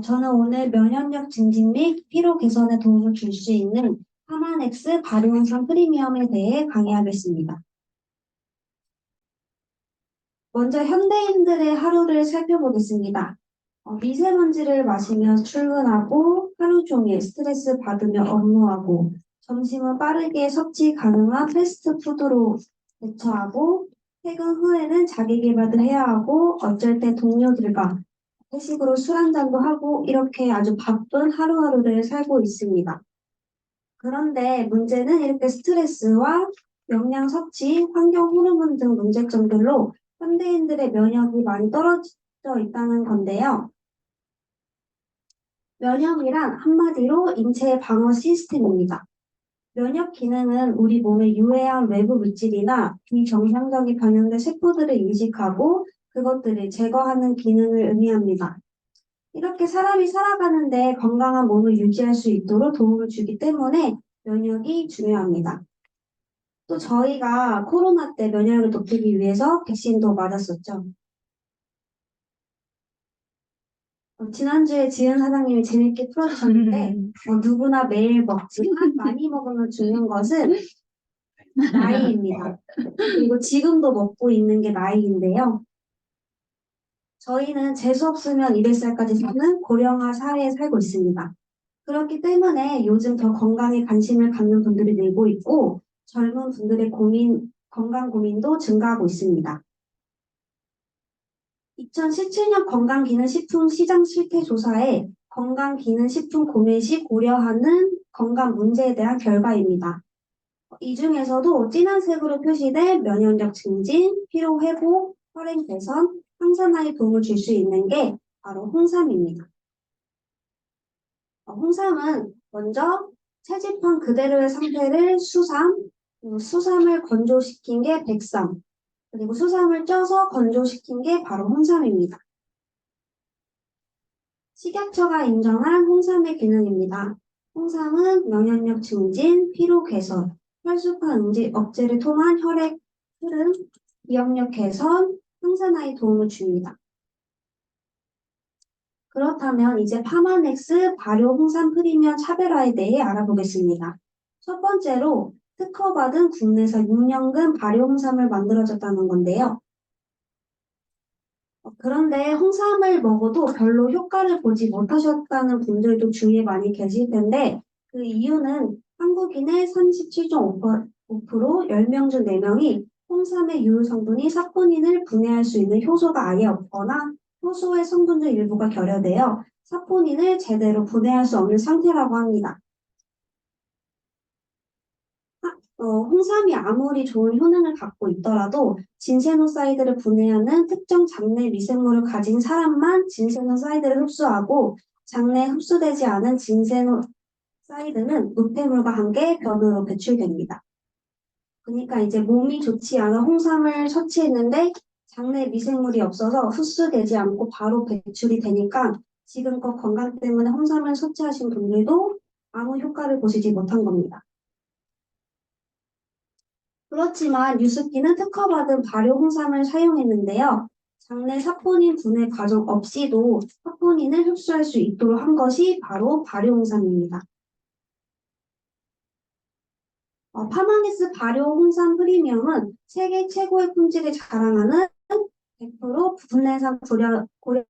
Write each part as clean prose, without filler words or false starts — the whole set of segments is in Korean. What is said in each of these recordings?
저는 오늘 면역력 증진 및 피로 개선에 도움을 줄 수 있는 하만엑스 발효홍삼 프리미엄에 대해 강의하겠습니다. 먼저 현대인들의 하루를 살펴보겠습니다. 미세먼지를 마시며 출근하고 하루 종일 스트레스 받으며 업무하고 점심은 빠르게 섭취 가능한 패스트푸드로 대처하고 퇴근 후에는 자기 개발도 해야 하고 어쩔 때 동료들과 회식으로 술 한잔도 하고 이렇게 아주 바쁜 하루하루를 살고 있습니다. 그런데 문제는 이렇게 스트레스와 영양 섭취, 환경 호르몬 등 문제점들로 현대인들의 면역이 많이 떨어져 있다는 건데요. 면역이란 한마디로 인체의 방어 시스템입니다. 면역 기능은 우리 몸에 유해한 외부 물질이나 비정상적인 변형된 세포들을 인식하고 그것들을 제거하는 기능을 의미합니다. 이렇게 사람이 살아가는데 건강한 몸을 유지할 수 있도록 도움을 주기 때문에 면역이 중요합니다. 또 저희가 코로나 때 면역을 높이기 위해서 백신도 맞았었죠. 지난주에 지은 사장님이 재밌게 풀어주셨는데 누구나 매일 먹지만 많이 먹으면 죽는 것은 나이입니다. 그리고 지금도 먹고 있는 게 나이인데요. 저희는 재수없으면 200살까지 사는 고령화 사회에 살고 있습니다. 그렇기 때문에 요즘 더 건강에 관심을 갖는 분들이 늘고 있고 젊은 분들의 건강 고민도 증가하고 있습니다. 2017년 건강기능식품 시장 실태 조사에 건강기능식품 구매 시 고려하는 건강 문제에 대한 결과입니다. 이 중에서도 진한 색으로 표시된 면역력 증진, 피로 회복, 혈행 개선, 항산화에 도움을 줄 수 있는 게 바로 홍삼입니다. 홍삼은 먼저 채집한 그대로의 상태를 수삼, 수삼을 건조시킨 게 백삼, 그리고 수삼을 쪄서 건조시킨 게 바로 홍삼입니다. 식약처가 인정한 홍삼의 기능입니다. 홍삼은 면역력 증진, 피로 개선, 혈소판 응지 억제를 통한 혈액 흐름, 기억력 개선, 항산화에 도움을 줍니다. 그렇다면 이제 파마넥스 발효 홍삼 프리미엄 차별화에 대해 알아보겠습니다. 첫 번째로 특허받은 국내산 6년근 발효 홍삼을 만들어졌다는 건데요. 그런데 홍삼을 먹어도 별로 효과를 보지 못하셨다는 분들도 주위에 많이 계실 텐데 그 이유는 한국인의 37.5% 10명 중 4명이 홍삼의 유효 성분이 사포닌을 분해할 수 있는 효소가 아예 없거나 효소의 성분 중 일부가 결여되어 사포닌을 제대로 분해할 수 없는 상태라고 합니다. 홍삼이 아무리 좋은 효능을 갖고 있더라도 진세노사이드를 분해하는 특정 장내 미생물을 가진 사람만 진세노사이드를 흡수하고 장내에 흡수되지 않은 진세노사이드는 노폐물과 함께 변으로 배출됩니다. 그러니까 이제 몸이 좋지 않은 홍삼을 섭취했는데 장내 미생물이 없어서 흡수되지 않고 바로 배출이 되니까 지금껏 건강 때문에 홍삼을 섭취하신 분들도 아무 효과를 보시지 못한 겁니다. 그렇지만 뉴스키는 특허받은 발효 홍삼을 사용했는데요. 장내 사포닌 분해 과정 없이도 사포닌을 흡수할 수 있도록 한 것이 바로 발효 홍삼입니다. 파마니스 발효 홍삼 프리미엄은 세계 최고의 품질을 자랑하는 100% 국내산 고려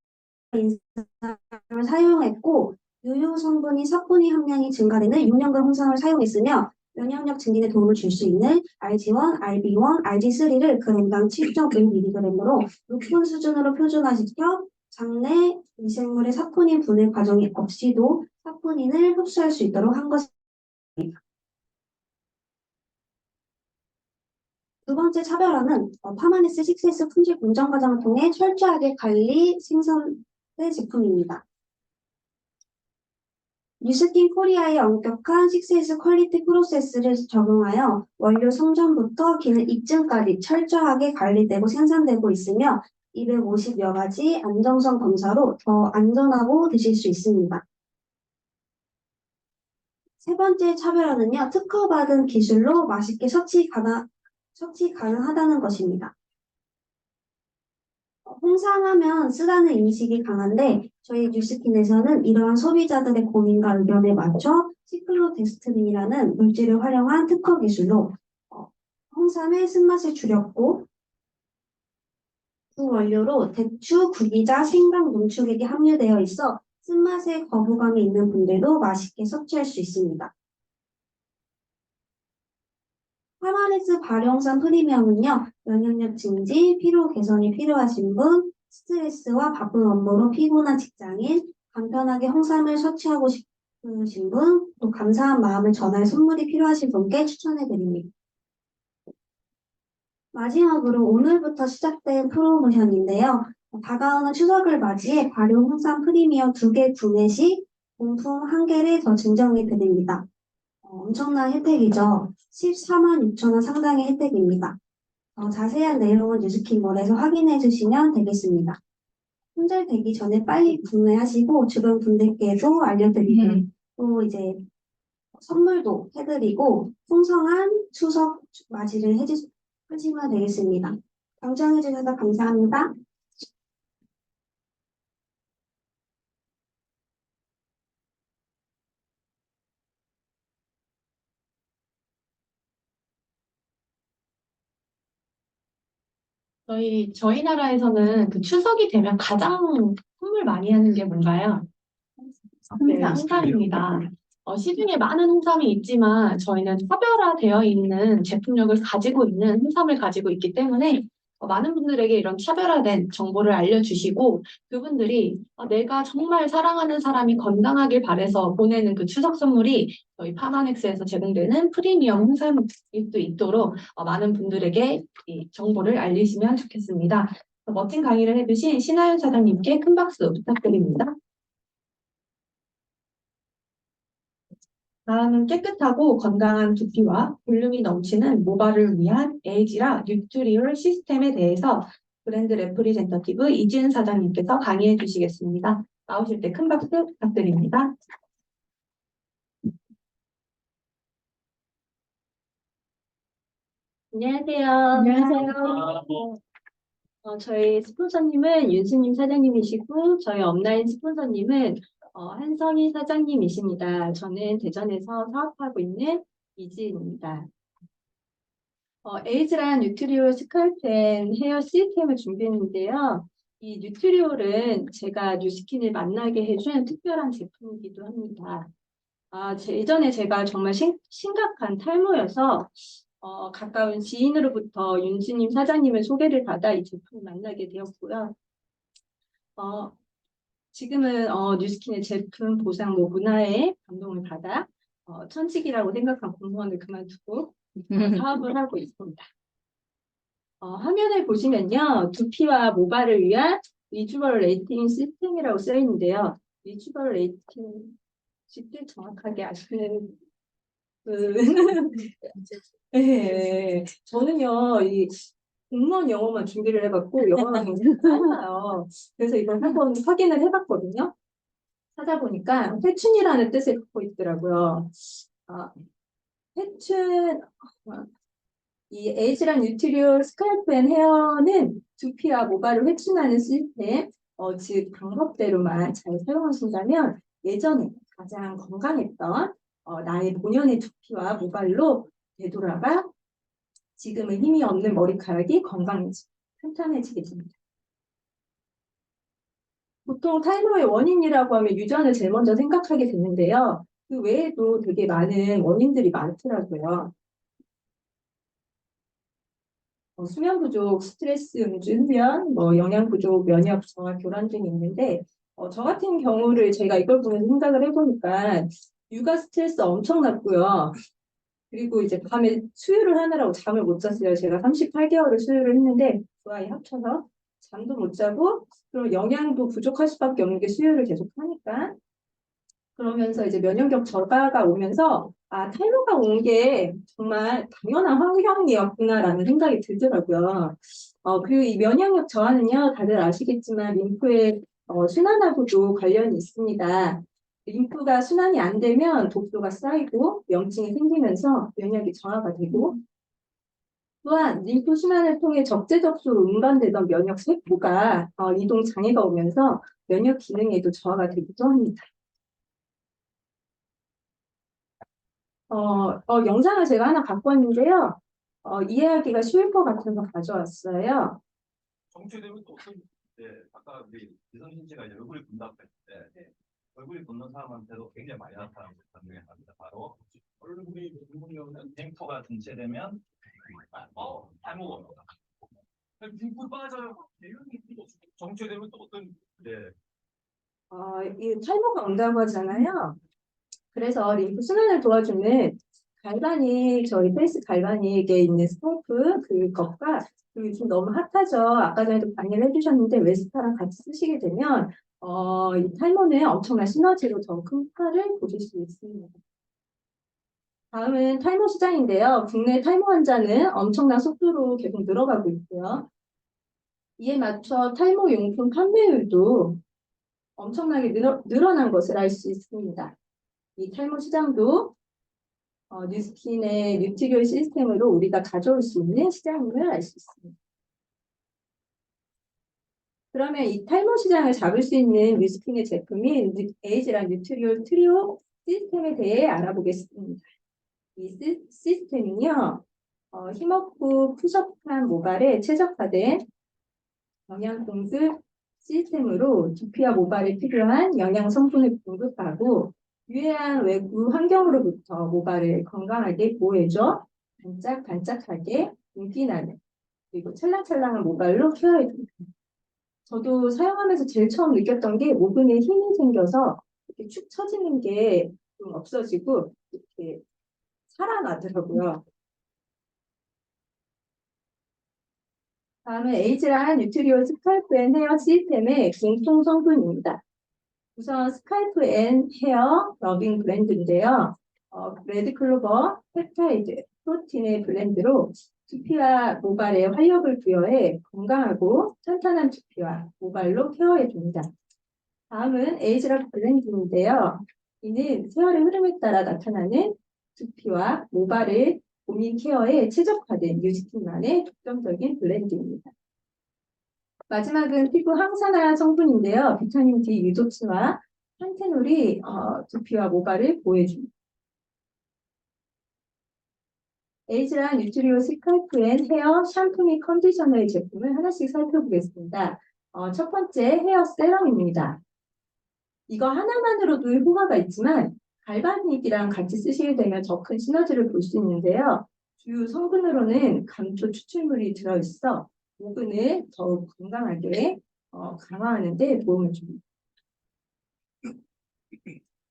인삼을 사용했고 유효 성분인 사포닌 함량이 증가되는 6년간 홍삼을 사용했으며 면역력 증진에 도움을 줄 수 있는 RG1, RB1, RG3를 그램당 7.5mg으로 높은 수준으로 표준화시켜 장내 미생물의 사포닌 분해 과정이 없이도 사포닌을 흡수할 수 있도록 한 것입니다. 두 번째 차별화는 파마니스 6S 품질 공정 과정을 통해 철저하게 관리 생산된 제품입니다. 뉴스킨 코리아의 엄격한 6S 퀄리티 프로세스를 적용하여 원료 성전부터 기능 입증까지 철저하게 관리되고 생산되고 있으며 250여 가지 안정성 검사로 더 안전하고 드실 수 있습니다. 세 번째 차별화는요, 특허받은 기술로 맛있게 섭취 가능하다는 것입니다. 홍삼하면 쓰다는 인식이 강한데 저희 뉴스킨에서는 이러한 소비자들의 고민과 의견에 맞춰 시클로덱스트린이라는 물질을 활용한 특허 기술로 어, 홍삼의 쓴맛을 줄였고 그 원료로 대추, 구기자, 생강, 농축액이 함유되어 있어 쓴맛에 거부감이 있는 분들도 맛있게 섭취할 수 있습니다. 파마레스 발효홍삼 프리미엄은요, 면역력 증진, 피로 개선이 필요하신 분, 스트레스와 바쁜 업무로 피곤한 직장인, 간편하게 홍삼을 섭취하고 싶으신 분, 또 감사한 마음을 전할 선물이 필요하신 분께 추천해 드립니다. 마지막으로 오늘부터 시작된 프로모션인데요. 다가오는 추석을 맞이해 발효 홍삼 프리미엄 2개 구매 시 본품 1개를 더 증정해 드립니다. 엄청난 혜택이죠. 14만 6천 원 상당의 혜택입니다. 자세한 내용은 뉴스킨몰에서 확인해 주시면 되겠습니다. 품절되기 전에 빨리 구매하시고 주변 분들께도 알려드리고 또 이제 선물도 해드리고 풍성한 추석 맞이를 하시면 되겠습니다. 경청해 주셔서 감사합니다. 저희 나라에서는 그 추석이 되면 가장 선물 많이 하는 게 뭔가요? 네, 홍삼입니다. 시중에 많은 홍삼이 있지만 저희는 차별화되어 있는 제품력을 가지고 있는 홍삼을 가지고 있기 때문에 많은 분들에게 이런 차별화된 정보를 알려주시고 그분들이 내가 정말 사랑하는 사람이 건강하길 바래서 보내는 그 추석 선물이 저희 파마넥스에서 제공되는 프리미엄 홍삼일 수 있도록 많은 분들에게 이 정보를 알리시면 좋겠습니다. 멋진 강의를 해주신 신하윤 사장님께 큰 박수 부탁드립니다. 다음은 깨끗하고 건강한 두피와 볼륨이 넘치는 모발을 위한 에이지라 뉴트리올 시스템에 대해서 브랜드 레프리젠터티브 이지은 사장님께서 강의해 주시겠습니다. 나오실 때 큰 박수 부탁드립니다. 안녕하세요. 안녕하세요. 저희 스폰서님은 윤수님 사장님이시고, 저희 업라인 스폰서님은 한성희 사장님이십니다. 저는 대전에서 사업하고 있는 이지은입니다. 에이즈란 뉴트리올 스칼프앤 헤어 시스템을 준비했는데요. 이 뉴트리올은 제가 뉴스킨을 만나게 해준 특별한 제품이기도 합니다. 예전에 제가 정말 심각한 탈모여서 가까운 지인으로부터 윤수님 사장님의 소개를 받아 이 제품을 만나게 되었고요. 어, 지금은 뉴스킨의 제품 보상 뭐 문화에 감동을 받아 천직이라고 생각한 공무원을 그만두고 사업을 하고 있습니다. 화면을 보시면요. 두피와 모발을 위한 리주벌 레이팅 시스템이라고 쓰여 있는데요. 리주벌 레이팅 쉽게 정확하게 아시는 네, 저는요, 이 공무원 영어만 준비를 해갖고 영어가 굉장히 빨라요. 그래서 이걸 한번 확인을 해봤거든요. 찾아보니까 회춘이라는 뜻을 갖고 있더라고요. 아, 회춘, 이 에이지랑 뉴트리올 스칼프 앤 헤어는 두피와 모발을 회춘하는 시스템, 즉 방법대로만 잘 사용하신다면 예전에 가장 건강했던 나의 본연의 두피와 모발로 되돌아가 지금은 힘이 없는 머리카락이 건강해지고 탄탄해지게 됩니다. 보통 탈모의 원인이라고 하면 유전을 제일 먼저 생각하게 되는데요. 그 외에도 되게 많은 원인들이 많더라고요. 수면 부족, 스트레스, 음주, 흡연, 영양 부족, 면역 저하, 교란 등이 있는데 저 같은 경우를 제가 이걸 보면서 생각을 해보니까 육아 스트레스 엄청났고요. 그리고 이제 밤에 수유를 하느라고 잠을 못 잤어요. 제가 38개월을 수유를 했는데 그 아이 합쳐서 잠도 못 자고 그럼 영양도 부족할 수밖에 없는 게 수유를 계속 하니까 그러면서 이제 면역력 저하가 오면서 탈모가 온 게 정말 당연한 환경이었구나라는 생각이 들더라고요. 그리고 이 면역력 저하는요, 다들 아시겠지만 림프의 순환하고도 관련이 있습니다. 림프가 순환이 안 되면 독소가 쌓이고 염증이 생기면서 면역이 저하가 되고 또한 림프 순환을 통해 적재적소로 운반되던 면역 세포가 이동 장애가 오면서 면역 기능에도 저하가 되기도 합니다. 영상을 제가 하나 갖고 왔는데요. 이해하기가 쉬울 것 같아서 가져왔어요. 정체되면 또 어떤, 아까 우리 이선진 씨가 이제 얼굴이 붓는다고 했을 때, 얼굴이 붓는 사람한테도 굉장히 많이 나타나는 것 중에 하나입니다. 바로 얼굴이 붓는 경우는 갱터가 정체되면, 탈모가 옵니다. 빙굴 빠져요. 정체되면 또 어떤, 이 탈모가 온다고 하잖아요. 그래서 림프 순환을 도와주는 갈바닉, 저희 페이스 갈바닉에 있는 스토프 그것과 그리고 요즘 너무 핫하죠. 아까 전에도 강의를 해주셨는데 웨스파랑 같이 쓰시게 되면 이 탈모는 엄청난 시너지로 더 큰 효과를 보실 수 있습니다. 다음은 탈모 시장인데요. 국내 탈모 환자는 엄청난 속도로 계속 늘어가고 있고요. 이에 맞춰 탈모 용품 판매율도 엄청나게 늘어난 것을 알 수 있습니다. 이 탈모 시장도 뉴스킨의 뉴트리얼 시스템으로 우리가 가져올 수 있는 시장임을 알 수 있습니다. 그러면 이 탈모 시장을 잡을 수 있는 뉴스킨의 제품인 에이지랑 뉴트리얼 트리오 시스템에 대해 알아보겠습니다. 이 시스템은요, 힘없고 푸석한 모발에 최적화된 영양 공급 시스템으로 두피와 모발에 필요한 영양 성분을 공급하고 유해한 외부 환경으로부터 모발을 건강하게 보호해줘 반짝반짝하게 윤기나는 그리고 찰랑찰랑한 모발로 케어해줍니다. 저도 사용하면서 제일 처음 느꼈던 게 모근에 힘이 생겨서 이렇게 축 처지는 게 좀 없어지고 이렇게 살아나더라고요. 다음은 에이지란 뉴트리오 스칼프 앤 헤어 시스템의 공통 성분입니다. 우선 스칼프 앤 헤어 러빙 브랜드인데요. 레드클로버, 펩타이드, 프로틴의 블렌드로 두피와 모발에 활력을 부여해 건강하고 탄탄한 두피와 모발로 케어해줍니다. 다음은 에이지락 블렌드인데요. 이는 세월의 흐름에 따라 나타나는 두피와 모발의 고민 케어에 최적화된 뉴스킨만의 독점적인 블렌드입니다. 마지막은 피부 항산화 성분인데요. 비타민 D 유독수와 판테놀이 두피와 모발을 보호해줍니다. 에이지란 뉴트리오 스칼프 앤 헤어 샴푸 및 컨디셔너의 제품을 하나씩 살펴보겠습니다. 첫 번째 헤어 세럼입니다. 이거 하나만으로도 효과가 있지만 갈바닉이랑 같이 쓰시게 되면 더 큰 시너지를 볼 수 있는데요. 주요 성분으로는 감초 추출물이 들어있어 모근을 더욱 건강하게 강화하는 데 도움을 줍니다.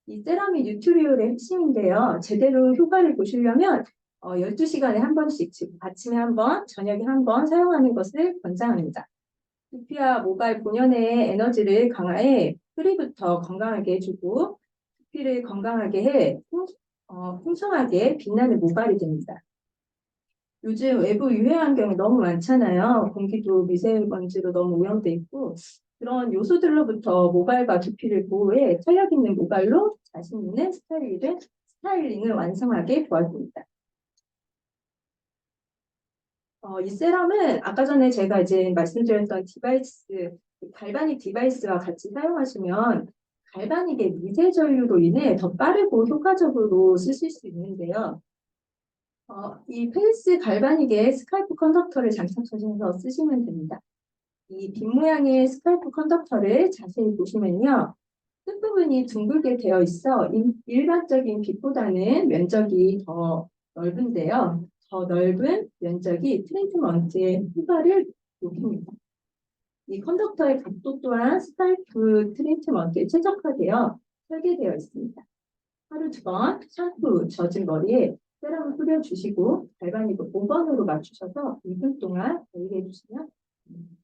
이 세럼이 뉴트리올의 핵심인데요. 제대로 효과를 보시려면 12시간에 한 번씩, 즉 아침에 한 번, 저녁에 한 번 사용하는 것을 권장합니다. 두피와 모발 본연의 에너지를 강화해 뿌리부터 건강하게 해주고 두피를 건강하게 해 풍성하게 빛나는 모발이 됩니다. 요즘 외부 유해 환경이 너무 많잖아요. 공기도 미세먼지로 너무 오염돼 있고 그런 요소들로부터 모발과 두피를 보호해 탄력 있는 모발로 자신 있는 스타일링을 완성하게 도와줍니다. 이 세럼은 아까 전에 제가 이제 말씀드렸던 디바이스, 갈바닉 디바이스와 같이 사용하시면 갈바닉의 미세 전류로 인해 더 빠르고 효과적으로 쓰실 수 있는데요. 이 페이스 갈바닉에 스칼프 컨덕터를 장착하셔서 쓰시면 됩니다. 이 빛 모양의 스칼프 컨덕터를 자세히 보시면요. 끝부분이 둥글게 되어 있어 일반적인 빛보다는 면적이 더 넓은데요. 더 넓은 면적이 트리트먼트의 효과를 높입니다. 이 컨덕터의 각도 또한 스칼프 트리트먼트에 최적화되어 설계되어 있습니다. 하루 2번 샴푸 젖은 머리에 세럼을 뿌려주시고 갈바닉을 5번으로 맞추셔서 2분 동안 데일리 해주시면 됩니다.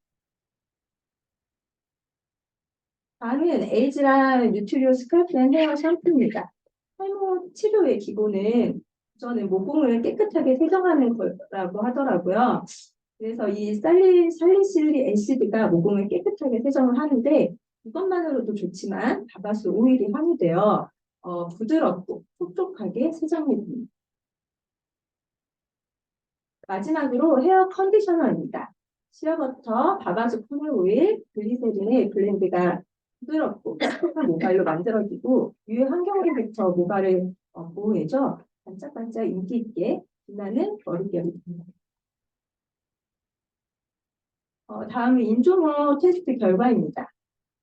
다음은 에이지랑 뉴트리오 스칼프 앤 헤어 샴푸입니다. 탈모 치료의 기본은 저는 모공을 깨끗하게 세정하는 거라고 하더라고요. 그래서 이 살리실리 애시드가 모공을 깨끗하게 세정을 하는데 이것만으로도 좋지만 다바스 오일이 함유되어 부드럽고 촉촉하게 세정해 줍니다. 마지막으로 헤어 컨디셔너입니다. 시어버터, 바바스 푸드 오일, 글리세린의 블렌드가 부드럽고 촉촉한 모발로 만들어지고 유해 환경으로부터 모발을 보호해줘 반짝반짝 인기 있게 빛나는 머릿결이 됩니다. 다음은 인조모 테스트 결과입니다.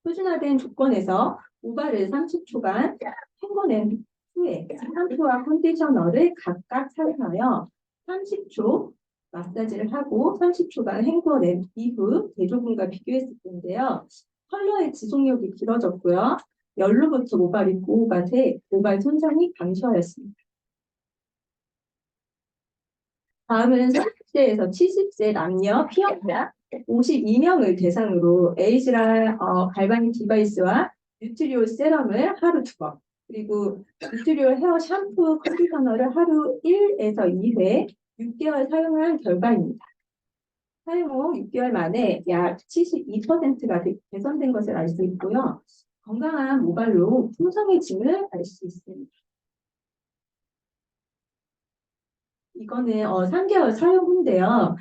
표준화된 조건에서 모발을 30초간 헹궈낸 후에 샴푸와 컨디셔너를 각각 사용하여 30초 마사지를 하고 30초간 헹궈낸 이후 대조군과 비교했을 텐데요. 컬러의 지속력이 길어졌고요. 열로부터 모발이 보호가 돼 모발 손상이 감소하였습니다. 다음은 30세에서 70세 남녀 피어자 52명을 대상으로 에이즈랄 갈바닉 디바이스와 뉴트리올 세럼을 하루 2번, 그리고 뉴트리올 헤어 샴푸 컨디셔너를 하루 1에서 2회 6개월 사용한 결과입니다. 사용 후 6개월 만에 약 72%가 개선된 것을 알 수 있고요. 건강한 모발로 풍성해짐을 알 수 있습니다. 이거는 3개월 사용 후인데요.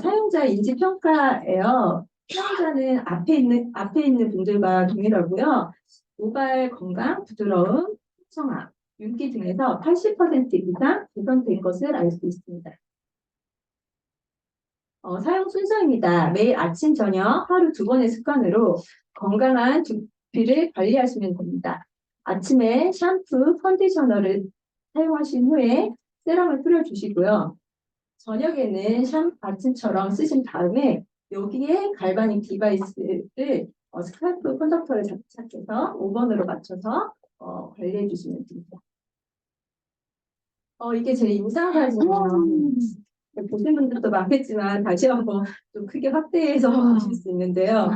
사용자 인지 평가예요. 사용자는 앞에 있는 분들과 동일하고요. 모발 건강, 부드러움, 풍성함, 윤기 등에서 80% 이상 개선된 것을 알 수 있습니다. 사용 순서입니다. 매일 아침, 저녁 하루 2번의 습관으로 건강한 두피를 관리하시면 됩니다. 아침에 샴푸, 컨디셔너를 사용하신 후에 세럼을 뿌려주시고요. 저녁에는 아침처럼 쓰신 다음에 여기에 갈바닉 디바이스를 스카프 컨덕터를 장착해서 5번으로 맞춰서 관리해 주시면 됩니다. 이게 제 인상 사진이에요. 보신 분들도 많겠지만 다시 한번 좀 크게 확대해서 보실 수 있는데요.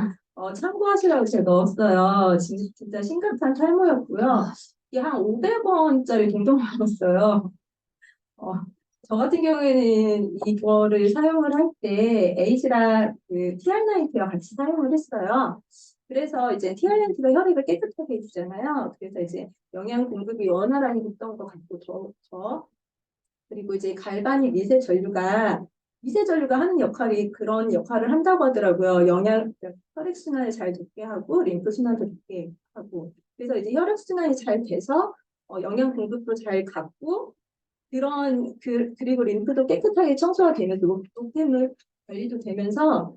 참고하시라고 제가 넣었어요. 진짜 심각한 탈모였고요. 이게 한 500원짜리 동동 나왔어요. 저 같은 경우에는 이거를 사용을 할 때 에이지라 그 TR90와 같이 사용을 했어요. 그래서 이제 TR90가 혈액을 깨끗하게 해주잖아요. 그래서 이제 영양 공급이 원활하게 됐던 것 같고 그리고 이제 갈바닉 미세 전류가 하는 역할이 그런 역할을 한다고 하더라고요. 혈액 순환을 잘 돕게 하고 림프 순환도 돕게 하고 그래서 이제 혈액 순환이 잘 돼서 영양 공급도 잘 갖고 그리고 림프도 깨끗하게 청소가 되면서 노폐물 관리도 되면서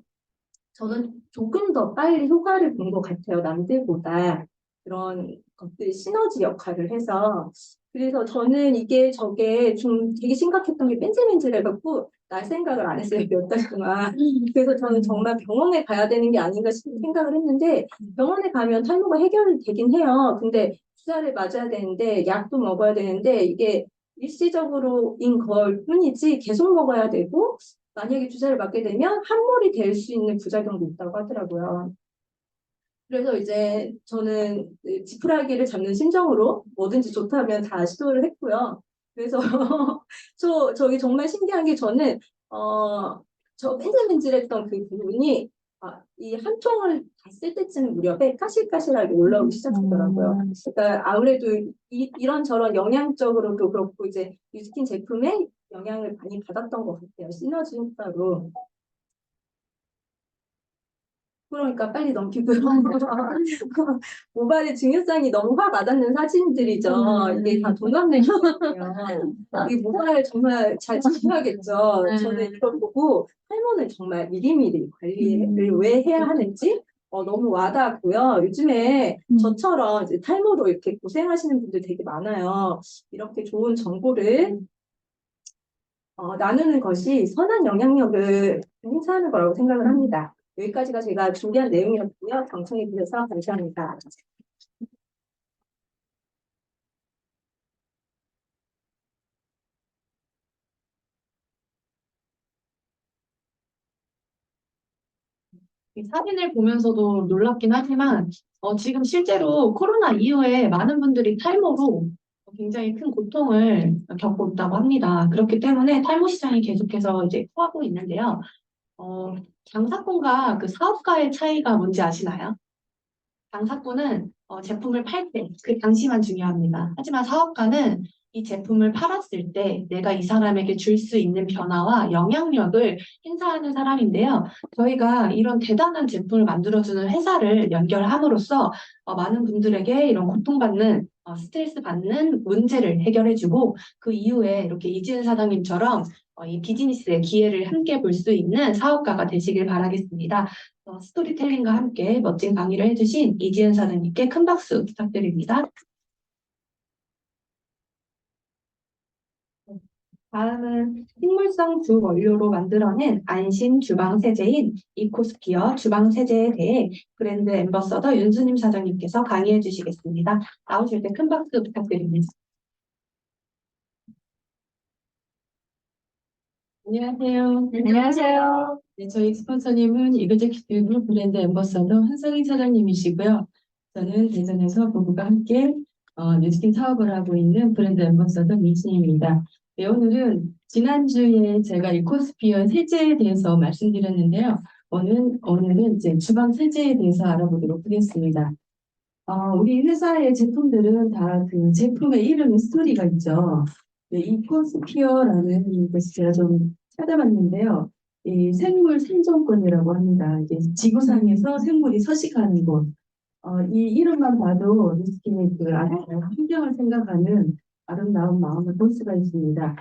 저는 조금 더 빨리 효과를 본 것 같아요. 남들보다 그런 것들이 시너지 역할을 해서 그래서 저는 저게 좀 되게 심각했던 게 뺀질뺀질해갖고 날 생각을 안 했어요. 몇 달 동안. 그래서 저는 정말 병원에 가야 되는 게 아닌가 생각을 했는데 병원에 가면 탈모가 해결되긴 해요. 근데 주사를 맞아야 되는데 약도 먹어야 되는데 이게 일시적으로인 걸 뿐이지 계속 먹어야 되고 만약에 주사를 맞게 되면 함몰이 될 수 있는 부작용도 있다고 하더라고요. 그래서 이제 저는 지푸라기를 잡는 심정으로 뭐든지 좋다면 다 시도를 했고요. 그래서 저기 정말 신기한 게 저는 저 뺀질뺀질했던 그 부분이 이 한 통을 다 쓸 때쯤 무렵에 까실까실하게 올라오기 시작하더라고요. 그러니까 아무래도 이런저런 영양적으로도 그렇고 이제 뉴스킨 제품에 영향을 많이 받았던 것 같아요. 시너지 효과로. 그러니까 빨리 넘기고요. 모발의 중요성이 너무 확 와닿는 사진들이죠. 이게 다 동갑내시거든요. 이 모발 정말 잘 지켜야겠죠. 저는 이걸 보고 탈모는 정말 미리미리 관리를 왜 해야 하는지 너무 와닿았고요. 요즘에 저처럼 이제 탈모로 이렇게 고생하시는 분들 되게 많아요. 이렇게 좋은 정보를 나누는 것이 선한 영향력을 행사하는 거라고 생각을 합니다. 여기까지가 제가 준비한 내용이었고요. 경청해 주셔서 감사합니다. 이 사진을 보면서도 놀랍긴 하지만 지금 실제로 코로나 이후에 많은 분들이 탈모로 굉장히 큰 고통을 겪고 있다고 합니다. 그렇기 때문에 탈모 시장이 계속해서 이제 커가고 있는데요. 장사꾼과 그 사업가의 차이가 뭔지 아시나요? 장사꾼은 제품을 팔 때 그 당시만 중요합니다. 하지만 사업가는 이 제품을 팔았을 때 내가 이 사람에게 줄 수 있는 변화와 영향력을 행사하는 사람인데요. 저희가 이런 대단한 제품을 만들어주는 회사를 연결함으로써 많은 분들에게 이런 고통받는 스트레스 받는 문제를 해결해주고 그 이후에 이렇게 이지은 사장님처럼 이 비즈니스의 기회를 함께 볼 수 있는 사업가가 되시길 바라겠습니다. 스토리텔링과 함께 멋진 강의를 해주신 이지은 사장님께 큰 박수 부탁드립니다. 다음은 식물성 주 원료로 만들어낸 안심 주방 세제인 이코스피어 주방 세제에 대해 브랜드 앰버서더 윤수님 사장님께서 강의해 주시겠습니다. 나오실 때 큰 박수 부탁드립니다. 안녕하세요. 안녕하세요. 네, 저희 스폰서님은 이그제큐티브 그룹 브랜드 앰버서더 한성인 사장님이시고요. 저는 대전에서 부부가 함께 뉴스킨 사업을 하고 있는 브랜드 앰버서더 민신입니다. 네, 오늘은 지난주에 제가 이코스피어 세제에 대해서 말씀드렸는데요. 오늘은 이제 주방 세제에 대해서 알아보도록 하겠습니다. 우리 회사의 제품들은 다 그 제품의 이름에 스토리가 있죠. 네, 이코스피어라는 것을 제가 좀 찾아봤는데요. 이 생물 생존권이라고 합니다. 이제 지구상에서 생물이 서식하는 곳. 이 이름만 봐도 리스킨의 그 환경을 생각하는 아름다운 마음을 볼 수가 있습니다.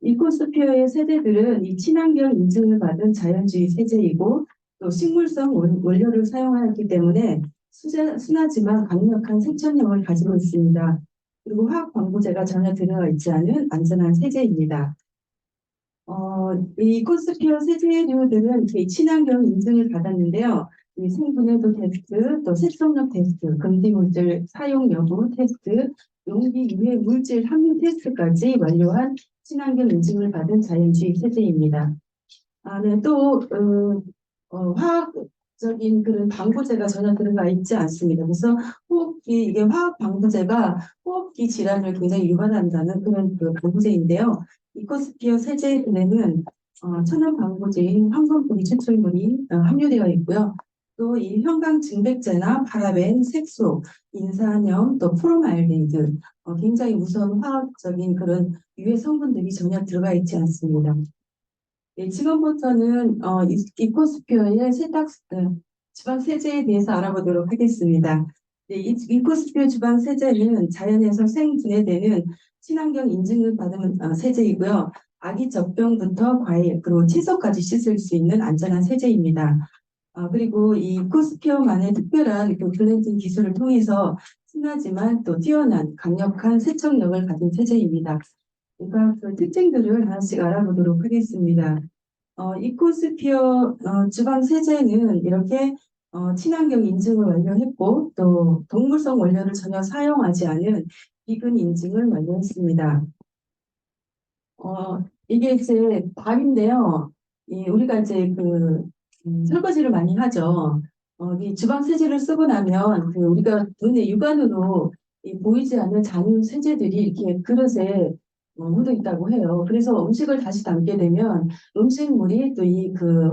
이코스피어의 세제들은 이 친환경 인증을 받은 자연주의 세제이고 또 식물성 원료를 사용하였기 때문에 순하지만 강력한 생천력을 가지고 있습니다. 그리고 화학 방부제가 전혀 들어가 있지 않은 안전한 세제입니다. 이 코스피어 세제류들은 이렇게 친환경 인증을 받았는데요. 이 생분해도 테스트, 또 색성력 테스트, 금지물질 사용 여부 테스트, 용기 유해 물질 함유 테스트까지 완료한 친환경 인증을 받은 자연주의 세제입니다. 네, 또 화학적인 그런 방부제가 전혀 들어가 있지 않습니다. 그래서 이게 화학 방부제가 호흡기 질환을 굉장히 유발한다는 그런 그 방부제인데요. 이코스피어 세제에는 천연 방부제인 황금뿌리 추출물이 함유되어 있고요. 또 이 형광 증백제나 파라벤, 색소, 인산염, 또 포르말데히드 굉장히 무서운 화학적인 그런 유해 성분들이 전혀 들어가 있지 않습니다. 네, 지금부터는 이코스피어의 주방 세제에 대해서 알아보도록 하겠습니다. 네, 이코스피어 주방 세제는 자연에서 생분해되는 친환경 인증을 받은 세제이고요. 아기 젖병부터 과일 그리고 채소까지 씻을 수 있는 안전한 세제입니다. 그리고 이 이코스피어만의 특별한 그 블렌딩 기술을 통해서 순하지만 또 뛰어난 강력한 세척력을 가진 세제입니다. 그러니까 그 특징들을 하나씩 알아보도록 하겠습니다. 이코스피어 주방 세제는 이렇게 친환경 인증을 완료했고 또 동물성 원료를 전혀 사용하지 않은 비건 인증을 완료했습니다. 이게 이제 밥인데요. 우리가 이제 설거지를 많이 하죠. 이 주방 세제를 쓰고 나면 우리가 눈에 육안으로 보이지 않는 잔유 세제들이 이렇게 그릇에 묻어 있다고 해요. 그래서 음식을 다시 담게 되면 음식물이 또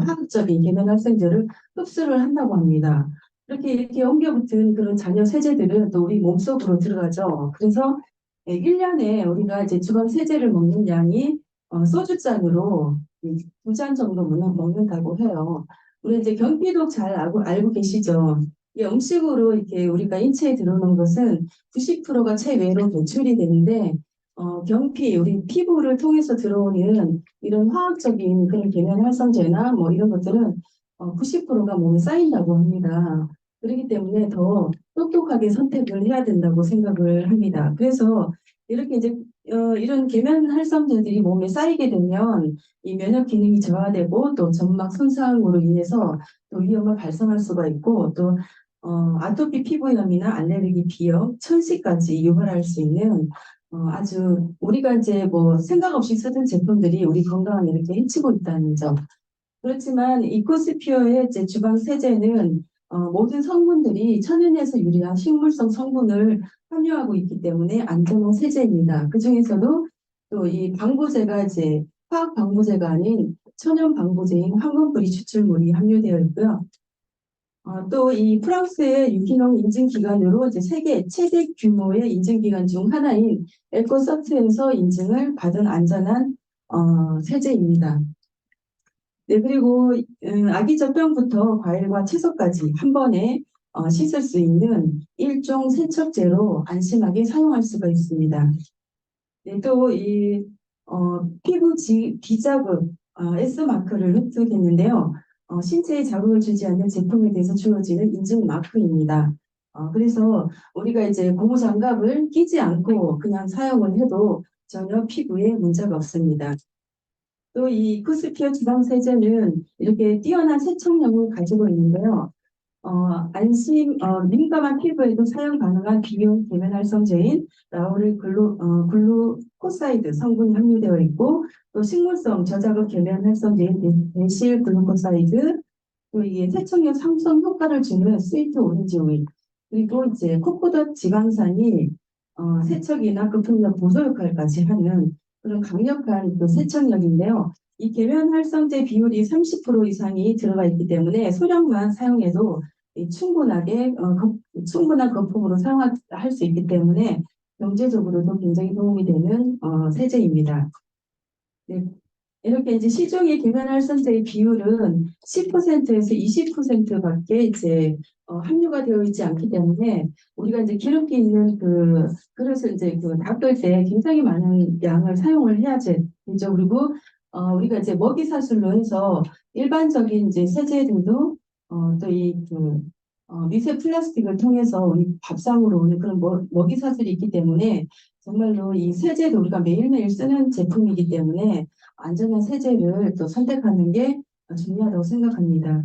화학적인 계면 활성제를 흡수를 한다고 합니다. 이렇게 엉겨붙은 그런 잔여 세제들은 또 우리 몸속으로 들어가죠. 그래서 1년에 우리가 이제 주방 세제를 먹는 양이 소주잔으로 2잔 정도 먹는다고 해요. 우리 이제 경피독 잘 알고 계시죠? 이 음식으로 이렇게 우리가 인체에 들어오는 것은 90%가 체외로 배출이 되는데 경피, 우리 피부를 통해서 들어오는 이런 화학적인 그런 계면 활성제나 뭐 이런 것들은 90%가 몸에 쌓인다고 합니다. 그렇기 때문에 더 똑똑하게 선택을 해야 된다고 생각을 합니다. 그래서 이렇게 이제 이런 계면 활성제들이 몸에 쌓이게 되면 이 면역 기능이 저하되고 또 점막 손상으로 인해서 또 위험을 발생할 수가 있고 또 아토피 피부염이나 알레르기 비염, 천식까지 유발할 수 있는 아주 우리가 이제 뭐 생각 없이 쓰던 제품들이 우리 건강을 이렇게 해치고 있다는 점. 그렇지만 이코스피어의 이제 주방 세제는 모든 성분들이 천연에서 유래한 식물성 성분을 함유하고 있기 때문에 안전한 세제입니다. 그 중에서도 또 이 방부제가 이제 화학 방부제가 아닌 천연 방부제인 황금뿌리 추출물이 함유되어 있고요. 또 이 프랑스의 유기농 인증 기관으로 이제 세계 최대 규모의 인증 기관 중 하나인 에코서트에서 인증을 받은 안전한 세제입니다. 네, 그리고 아기 젖병부터 과일과 채소까지 한 번에 씻을 수 있는 일종 세척제로 안심하게 사용할 수가 있습니다. 네, 또 이 피부 비자극 S 마크를 획득했는데요. 신체에 자극을 주지 않는 제품에 대해서 주어지는 인증 마크입니다. 그래서 우리가 이제 고무장갑을 끼지 않고 그냥 사용을 해도 전혀 피부에 문제가 없습니다. 또 이 쿠스피어 주방세제는 이렇게 뛰어난 세척력을 가지고 있는데요. 민감한 피부에도 사용 가능한 비용 계면 활성제인 라우릴 글루코사이드 성분이 함유되어 있고, 또 식물성 저자극 계면 활성제인 베실 글루코사이드, 또 이게 세척력 상승 효과를 주는 스위트 오렌지 오일, 그리고 이제 코코넛 지방산이 세척이나 거품력 보소 역할까지 하는 그런 강력한 그 세척력인데요. 이 계면 활성제 비율이 30% 이상이 들어가 있기 때문에 소량만 사용해도 충분한 거품으로 사용할 수 있기 때문에 경제적으로도 굉장히 도움이 되는 세제입니다. 네, 이렇게 이제 시중의 계면 활성제의 비율은 10%에서 20%밖에 이제 함유가 되어 있지 않기 때문에 우리가 이제 기름기 있는 그 그릇을 이제 그 닦을 때 굉장히 많은 양을 사용을 해야 되죠. 그리고 우리가 이제 먹이사슬로 해서 일반적인 이제 세제들도 또 이 미세 플라스틱을 통해서 우리 밥상으로 오는 그런 먹이사슬이 있기 때문에 정말로 이 세제도 우리가 매일매일 쓰는 제품이기 때문에 안전한 세제를 또 선택하는 게 중요하다고 생각합니다.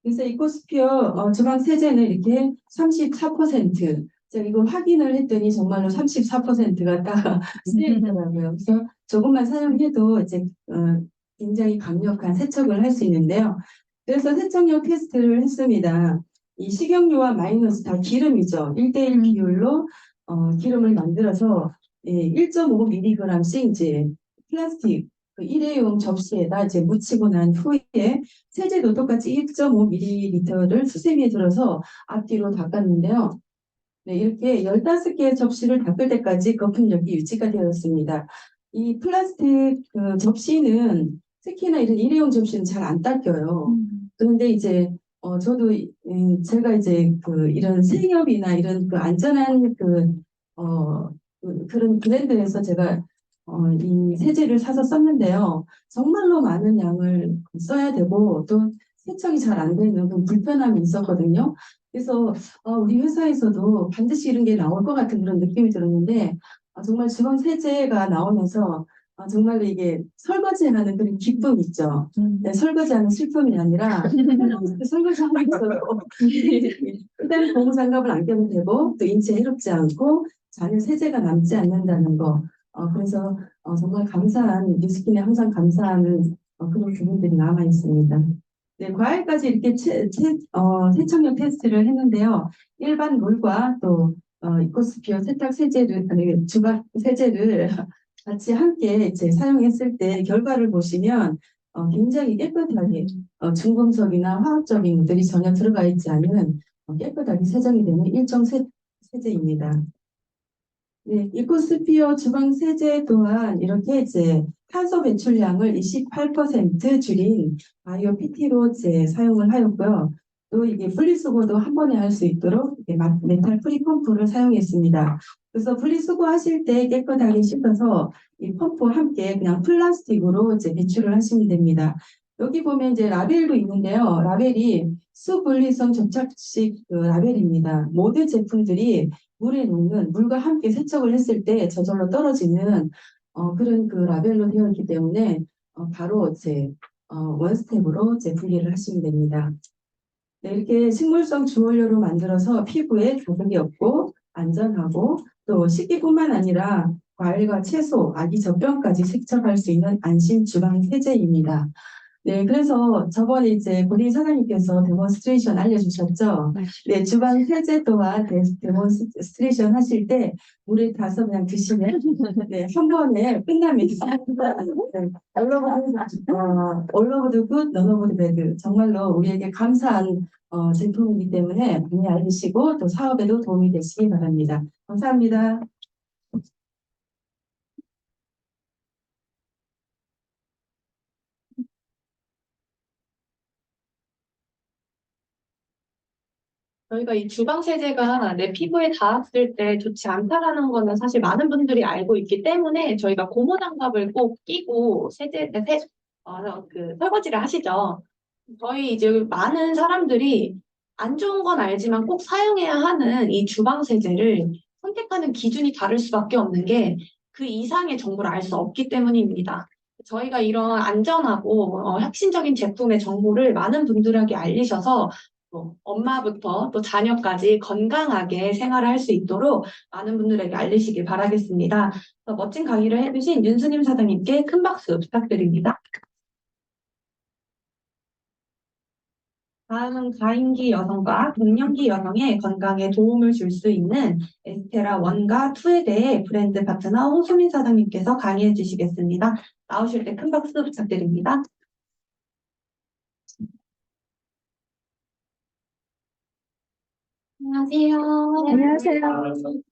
그래서 이코스피어 주방 세제는 이렇게 34%, 제가 이거 확인을 했더니 정말로 34%가 딱 쓰여있더라고요. 그래서 조금만 사용해도 이제 굉장히 강력한 세척을 할 수 있는데요. 그래서 세척력 테스트를 했습니다. 이 식용유와 마이너스 다 기름이죠. 1대1 비율로 기름을 만들어서 1.5mg씩 이제 플라스틱 그 일회용 접시에다 이제 묻히고 난 후에 세제도 똑같이 1.5ml를 수세미에 들어서 앞뒤로 닦았는데요. 네, 이렇게 15개의 접시를 닦을 때까지 거품력이 유지가 되었습니다. 이 플라스틱 그 접시는 특히나 이런 일회용 접시는 잘 안 닦여요. 그런데 이제 저도 제가 이제 그 이런 생협이나 이런 그 안전한 그런 브랜드에서 제가 이 세제를 사서 썼는데요. 정말로 많은 양을 써야 되고 또 세척이 잘 안 되는 그 불편함이 있었거든요. 그래서 우리 회사에서도 반드시 이런 게 나올 것 같은 그런 느낌이 들었는데 정말 주방 세제가 나오면서 정말로 이게 설거지하는 그런 기쁨 있죠. 네, 설거지하는 슬픔이 아니라 설거지하면서도 일단 고무장갑을 안 껴도 되고 또 인체에 해롭지 않고 전혀 세제가 남지 않는다는 거. 그래서 정말 감사한 뉴스킨에 항상 감사하는 그런 부분들이 남아 있습니다. 네, 과일까지 이렇게 세척력 테스트를 했는데요. 일반 물과 또 이코스피어 세탁 세제를 아니 주방 세제를 같이 함께 이제 사용했을 때 결과를 보시면 굉장히 깨끗하게 중금속이나 화학적인 것들이 전혀 들어가 있지 않은 깨끗하게 세정이 되는 일정 세제입니다. 네, 이코스피어 주방 세제 또한 이렇게 이제 탄소 배출량을 28% 줄인 바이오 PT로 이제 사용을 하였고요. 또 이게 분리수거도 한 번에 할 수 있도록 메탈 프리 펌프를 사용했습니다. 그래서 분리수거하실 때 깨끗하게 씻어서 이 펌프와 함께 그냥 플라스틱으로 이제 배출을 하시면 됩니다. 여기 보면 이제 라벨도 있는데요. 라벨이 수분리성 접착식 그 라벨입니다. 모든 제품들이 물에 녹는 물과 함께 세척을 했을 때 저절로 떨어지는 그런 그 라벨로 되어 있기 때문에 바로 이제 원스텝으로 이제 분리를 하시면 됩니다. 네, 이렇게 식물성 주원료로 만들어서 피부에 자극이 없고 안전하고 또 식기뿐만 아니라 과일과 채소, 아기 젖병까지 세척할 수 있는 안심 주방 세제입니다. 네, 그래서 저번에 이제 고린 사장님께서 데몬스트레이션 알려주셨죠. 네, 주방 세제 또한 데몬스트레이션 하실 때 물에 타서 그냥 드시면 네, 한 번에 끝납니다. 네, all over the good, none over the bad. 정말로 우리에게 감사한 제품이기 때문에 많이 알리시고 또 사업에도 도움이 되시기 바랍니다. 감사합니다. 저희가 이 주방 세제가 내 피부에 닿았을 때 좋지 않다라는 거는 사실 많은 분들이 알고 있기 때문에 저희가 고무장갑을 꼭 끼고 설거지를 하시죠. 저희 이제 많은 사람들이 안 좋은 건 알지만 꼭 사용해야 하는 이 주방 세제를 선택하는 기준이 다를 수밖에 없는 게 그 이상의 정보를 알 수 없기 때문입니다. 저희가 이런 안전하고 혁신적인 제품의 정보를 많은 분들에게 알리셔서 또 엄마부터 또 자녀까지 건강하게 생활을 할 수 있도록 많은 분들에게 알리시길 바라겠습니다. 멋진 강의를 해주신 윤수님 사장님께 큰 박수 부탁드립니다. 다음은 가임기 여성과 갱년기 여성의 건강에 도움을 줄 수 있는 에스테라 1과 2에 대해 브랜드 파트너 홍수민 사장님께서 강의해 주시겠습니다. 나오실 때 큰 박수 부탁드립니다. 안녕하세요. 안녕하세요.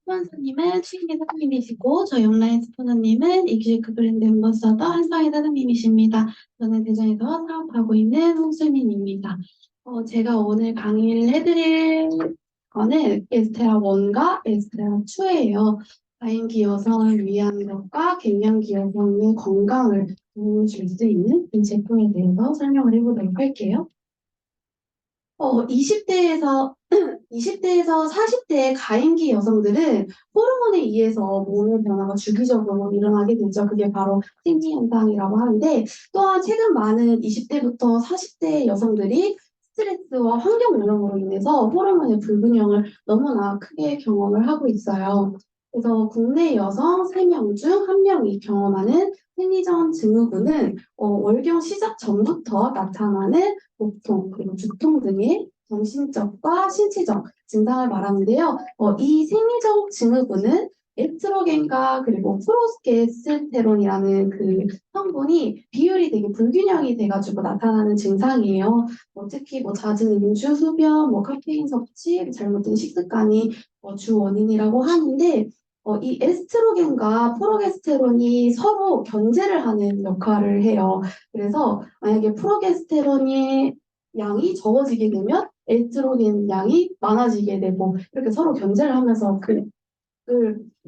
스폰서님은 추인기 사장님이시고, 저희 온라인 스폰서님은 이규제크 브랜드 앰버서더 한성희 사장님이십니다. 저는 대전에서 사업하고 있는 홍수민입니다. 제가 오늘 강의를 해드릴 거는 에스테라 1과 에스테라 2예요. 가임기 여성을 위한 것과 갱년기 여성의 건강을 도움을 줄 수 있는 이 제품에 대해서 설명을 해보도록 할게요. 20대에서 20대에서 40대의 가임기 여성들은 호르몬에 의해서 몸의 변화가 주기적으로 일어나게 되죠. 그게 바로 생리현상이라고 하는데, 또한 최근 많은 20대부터 40대 여성들이 스트레스와 환경 오염으로 인해서 호르몬의 불균형을 너무나 크게 경험을 하고 있어요. 그래서 국내 여성 3명 중 1명이 경험하는 생리전 증후군은 월경 시작 전부터 나타나는 복통, 그리고 두통 등의 정신적과 신체적 증상을 말하는데요. 이 생리적 증후군은 에스트로겐과 그리고 프로게스테론이라는 그 성분이 비율이 되게 불균형이 돼가지고 나타나는 증상이에요. 특히 잦은 음주, 흡연, 카페인 섭취, 잘못된 식습관이 주 원인이라고 하는데, 이 에스트로겐과 프로게스테론이 서로 견제를 하는 역할을 해요. 그래서 만약에 프로게스테론이 양이 적어지게 되면 에스트로겐 양이 많아지게 되고 이렇게 서로 견제를 하면서 그걸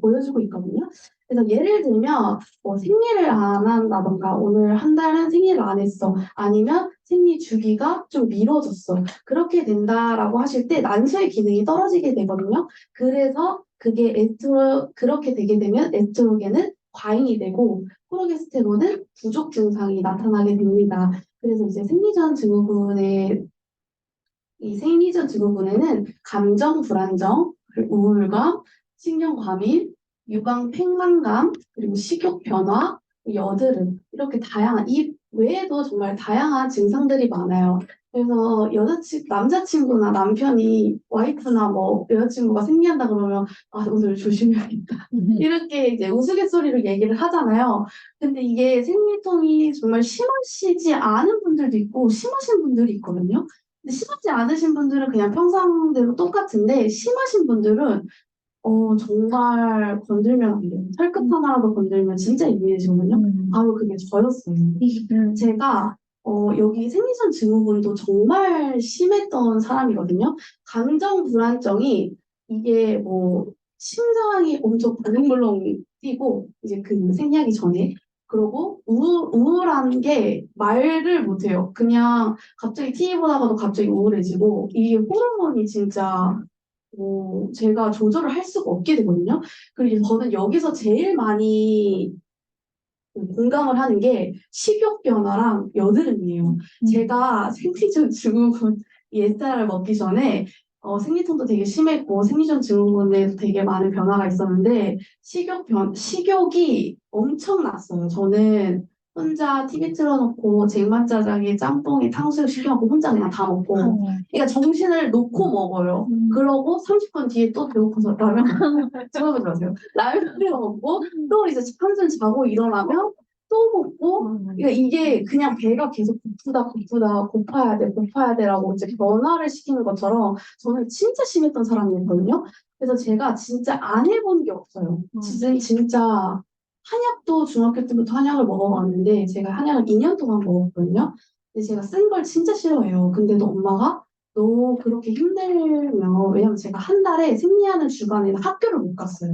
보여주고 있거든요. 그래서 예를 들면 생리를 안 한다던가 오늘 한 달은 생리를 안 했어. 아니면 생리 주기가 좀 미뤄졌어. 그렇게 된다라고 하실 때 난소의 기능이 떨어지게 되거든요. 그래서 그렇게 되게 되면 에스트로겐은 과잉이 되고 프로게스테론은 부족 증상이 나타나게 됩니다. 그래서 이제 생리전 증후군에는 감정 불안정, 그리고 우울감, 신경 과민, 유방 팽만감, 그리고 식욕 변화, 여드름 이렇게 다양한 이 외에도 정말 다양한 증상들이 많아요. 그래서 남자친구나 남편이 와이프나 여자친구가 생리한다 그러면 오늘 조심해야겠다 이렇게 이제 우스갯소리로 얘기를 하잖아요. 근데 이게 생리통이 정말 심하시지 않은 분들도 있고 심하신 분들이 있거든요. 근데 심하지 않으신 분들은 그냥 평상대로 똑같은데 심하신 분들은 정말 건들면 안 돼요. 털끝 하나라도 건들면 진짜 예민해지거든요. 바로 그게 저였어요. 제가 여기 생리전 증후군도 정말 심했던 사람이거든요. 감정 불안정이 이게 심장이 엄청 벌렁벌렁 뛰고 이제 그 생리하기 전에 그러고 우울한 게 말을 못해요. 그냥 갑자기 TV 보다가도 갑자기 우울해지고 이게 호르몬이 진짜 제가 조절을 할 수가 없게 되거든요. 그리고 저는 여기서 제일 많이 공감을 하는 게 식욕 변화랑 여드름이에요. 제가 생리전 증후군 이 에스테라를 먹기 전에 생리통도 되게 심했고 생리전 증후군에 되게 많은 변화가 있었는데 식욕이 엄청 났어요. 저는 혼자 TV 틀어놓고 쟁반짜장에 짬뽕에 탕수육 시켜놓고 혼자 그냥 다 먹고 그러니까 정신을 놓고 먹어요. 그러고 30분 뒤에 또 배고파서 라면 쳐다보지 마세요. 라면 끓여 먹고 또 이제 한숨 자고 일어나면 또 먹고, 그러니까 이게 그냥 배가 계속 고파야 돼라고 이제 변화를 시키는 것처럼 저는 진짜 심했던 사람이었거든요. 그래서 제가 진짜 안 해본 게 없어요. 진짜 한약도 중학교 때부터 한약을 먹어봤는데 제가 한약을 2년 동안 먹었거든요. 근데 제가 쓴 걸 진짜 싫어해요. 근데도 엄마가 너 그렇게 힘들면 왜냐면 제가 한 달에 생리하는 주간에는 학교를 못 갔어요.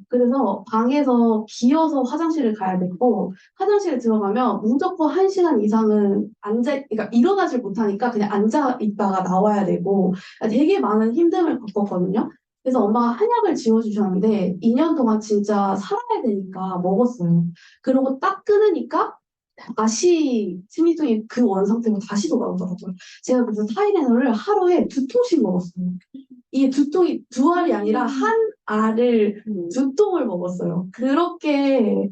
그래서 방에서 기어서 화장실을 가야 됐고 화장실에 들어가면 무조건 1시간 이상은 그러니까 일어나질 못하니까 그냥 앉아 있다가 나와야 되고 되게 많은 힘듦을 겪었거든요. 그래서 엄마가 한약을 지어주셨는데 2년 동안 진짜 살아야 되니까 먹었어요. 그러고 딱 끊으니까 다시 생리통이 그 원상태로 다시 돌아오더라고요. 제가 그래서 타이레놀을 하루에 2통씩 먹었어요. 이게 2통이 2알이 아니라 한 알을 2통을 먹었어요. 그렇게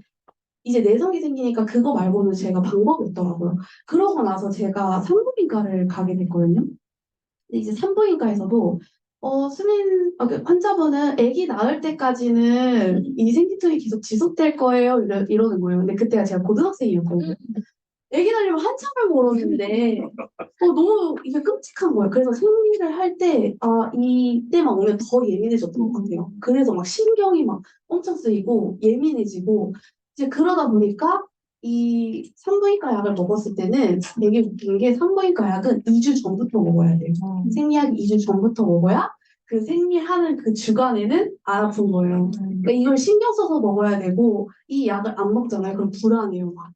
이제 내성이 생기니까 그거 말고는 제가 방법이 없더라고요. 그러고 나서 제가 산부인과를 가게 됐거든요. 근데 이제 산부인과에서도 그 환자분은 아기 낳을 때까지는 이 생리통이 계속 지속될 거예요. 이러는 거예요. 근데 그때가 제가 고등학생이었거든요. 아기 낳으려면 한참을 멀었는데 너무 이게 끔찍한 거예요. 그래서 생리를 할 때 이때만 오면 더 예민해졌던 것 같아요. 그래서 막 신경이 막 엄청 쓰이고 예민해지고 이제 그러다 보니까 이 산부인과 약을 먹었을 때는 되게 웃긴 게 산부인과 약은 2주 전부터 먹어야 돼요. 생리하기 2주 전부터 먹어야 그 생리하는 그 주간에는 안 아픈 거예요. 그러니까 이걸 신경 써서 먹어야 되고 이 약을 안 먹잖아요. 그럼 불안해요. 막.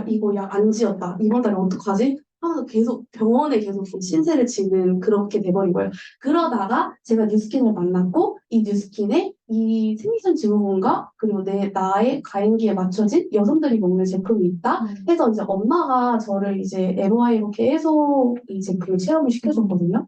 이거 약 안 지었다. 이번 달에 어떡하지? 하면서 계속 병원에 계속 신세를 지는 그렇게 돼버린 거예요. 그러다가 제가 뉴스킨을 만났고 이 뉴스킨에 이 생리선 증후군과 그리고 나의 가임기에 맞춰진 여성들이 먹는 제품이 있다 해서 이제 엄마가 저를 이제 MOI로 계속 이 제품을 체험을 시켜줬거든요.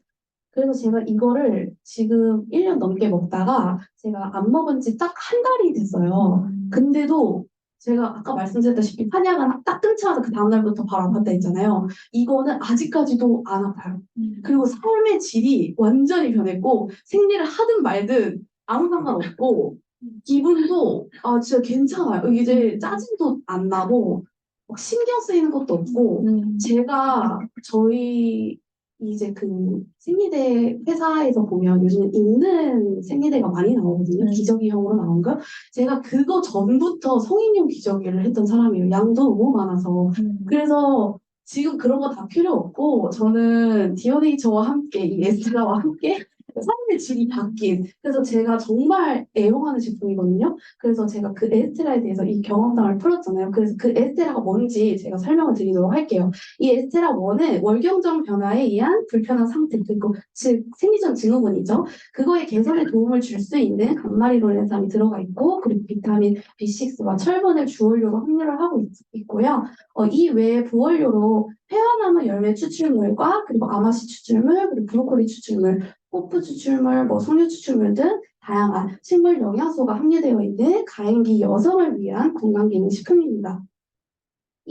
그래서 제가 이거를 지금 1년 넘게 먹다가 제가 안 먹은 지 딱 한 달이 됐어요. 근데도 제가 아까 말씀드렸다시피 한약은 딱 끊자마자 그 다음날부터 바로 아팠다 했잖아요. 이거는 아직까지도 안 아파요. 그리고 삶의 질이 완전히 변했고 생리를 하든 말든 아무 상관없고 기분도 진짜 괜찮아요. 이제 짜증도 안 나고 막 신경 쓰이는 것도 없고 제가 저희 이제 그 생리대 회사에서 보면 요즘 있는 생리대가 많이 나오거든요. 기저귀형으로 나온 거. 제가 그거 전부터 성인용 기저귀를 했던 사람이에요. 양도 너무 많아서. 그래서 지금 그런 거 다 필요 없고 저는 디어네이처와 함께 이 에스테라와 함께 삶의 질이 바뀐 그래서 제가 정말 애용하는 제품이거든요. 그래서 제가 그 에스테라에 대해서 이 경험담을 풀었잖아요. 그래서 그 에스테라가 뭔지 제가 설명을 드리도록 할게요. 이 에스테라 1은 월경정 변화에 의한 불편한 상태, 그리고 즉 생리전 증후군이죠. 그거에 개선에 도움을 줄 수 있는 감마리롤렌산이 들어가 있고, 그리고 비타민 B6와 철분을 주원료로 함유를 하고 있고요. 이 외에 부원료로 회화나무 열매 추출물과 그리고 아마시 추출물, 그리고 브로콜리 추출물, 호프 추출물, 석류 추출물 등 다양한 식물 영양소가 함유되어 있는 가임기 여성을 위한 건강기능식품입니다.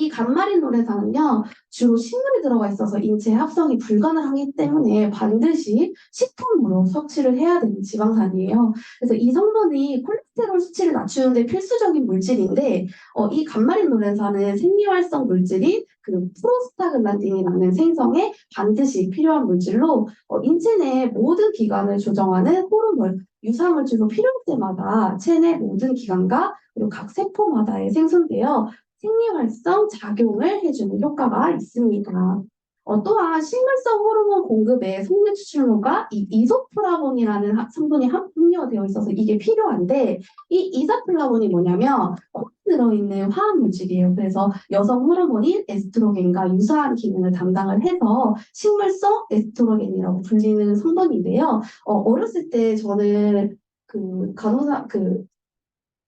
이 감마린노래산은요, 주로 식물이 들어가 있어서 인체 합성이 불가능하기 때문에 반드시 식품으로 섭취를 해야 되는 지방산이에요. 그래서 이 성분이 콜레스테롤 수치를 낮추는 데 필수적인 물질인데, 이 감마린노래산은 생리활성 물질인 그 프로스타글란딘이라는 생성에 반드시 필요한 물질로 인체 내 모든 기관을 조정하는 호르몬, 유사물질로 필요할 때마다 체내 모든 기관과 그리고 각 세포마다에 생성되어 생리활성 작용을 해주는 효과가 있습니다. 또한 식물성 호르몬 공급에 석류 추출물과 이 이소플라본이라는 성분이 함유가 되어 있어서 이게 필요한데 이 이소플라본이 뭐냐면 콩에 들어있는 화학 물질이에요. 그래서 여성 호르몬인 에스트로겐과 유사한 기능을 담당을 해서 식물성 에스트로겐이라고 불리는 성분인데요. 어렸을 때 저는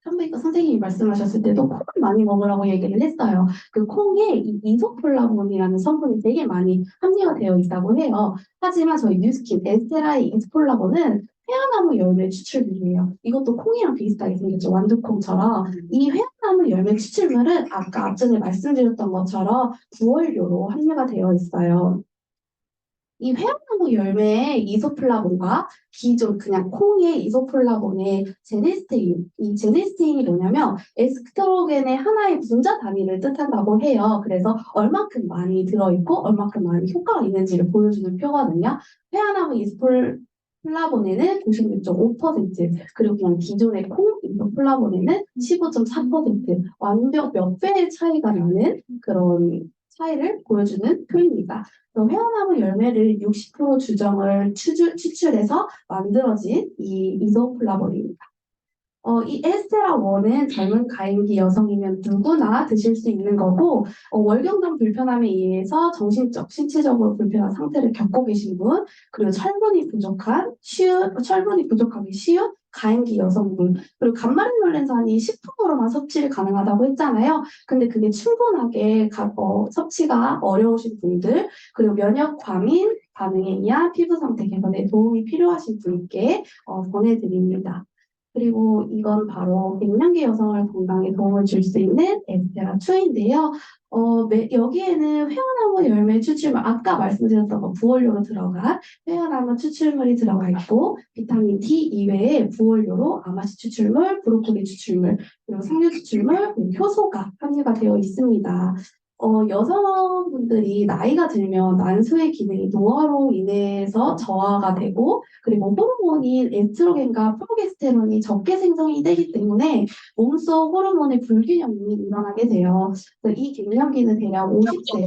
산부인과 선생님이 말씀하셨을 때도 콩을 많이 먹으라고 얘기를 했어요. 그 콩에 이 이소플라본이라는 성분이 되게 많이 함유가 되어 있다고 해요. 하지만 저희 뉴스킨 에스테라의 이소플라본은 회화나무 열매 추출물이에요. 이것도 콩이랑 비슷하게 생겼죠. 완두콩처럼. 이 회화나무 열매 추출물은 아까 앞전에 말씀드렸던 것처럼 부원료로 함유가 되어 있어요. 이 회화나무 열매의 이소플라본과 기존 그냥 콩의 이소플라본의 제네스테인, 이 제네스테인이 뭐냐면 에스트로겐의 하나의 분자 단위를 뜻한다고 해요. 그래서 얼마큼 많이 들어있고 얼마큼 많이 효과가 있는지를 보여주는 표거든요. 회화나무 이소플라본에는 96.5%, 그리고 그냥 기존의 콩 이소플라본에는 15.4%, 완벽 몇 배의 차이가 나는 그런 차이를 보여주는 표입니다. 회화나무 열매를 60% 주정을 추출해서 만들어진 이 이소플라본입니다. 이 에스테라1은 젊은 가임기 여성이면 누구나 드실 수 있는 거고, 월경장 불편함에 의해서 정신적, 신체적으로 불편한 상태를 겪고 계신 분, 그리고 철분이 부족하기 쉬운 가임기 여성분, 그리고 감마린놀렌산이 식품으로만 섭취를 가능하다고 했잖아요. 근데 그게 충분하게 섭취가 어려우신 분들, 그리고 면역 과민 반응에 의한 피부 상태 개선에 도움이 필요하신 분께 권해드립니다. 그리고 이건 바로 갱년기 여성의 건강에 도움을 줄 수 있는 에스테라2인데요. 여기에는 회화나무 열매 추출물, 아까 말씀드렸던 거 부원료로 들어간 회화나무 추출물이 들어가 있고, 비타민 D 이외에 부원료로 아마시 추출물, 브로콜리 추출물, 그리고 석류 추출물, 그리고 효소가 함유가 되어 있습니다. 여성분들이 나이가 들면 난소의 기능이 노화로 인해서 저하가 되고, 그리고 호르몬인 에스트로겐과 프로게스테론이 적게 생성이 되기 때문에 몸속 호르몬의 불균형이 일어나게 돼요. 그래서 이 갱년기는 대략 50대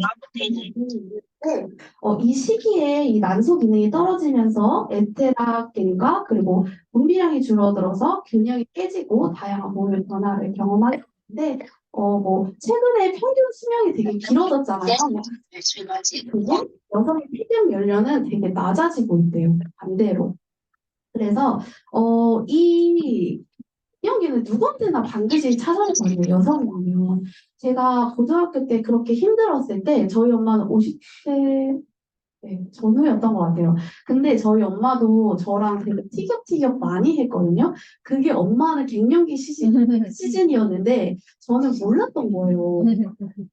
이 시기에 이 난소 기능이 떨어지면서 에스테라겐과 그리고 분비량이 줄어들어서 균형이 깨지고 다양한 몸의 변화를 경험하게 되는데 최근에 평균 수명이 되게 길어졌잖아요. 근데 여성의 평균 연령은 되게 낮아지고 있대요. 반대로. 그래서 이 갱년기는 누구한테나 반드시 찾아올 거예요. 여성이면. 제가 고등학교 때 그렇게 힘들었을 때 저희 엄마는 50대 전후였던 것 같아요. 근데 저희 엄마도 저랑 되게 티격태격 많이 했거든요. 그게 엄마는 갱년기 시즌이었는데 저는 몰랐던 거예요.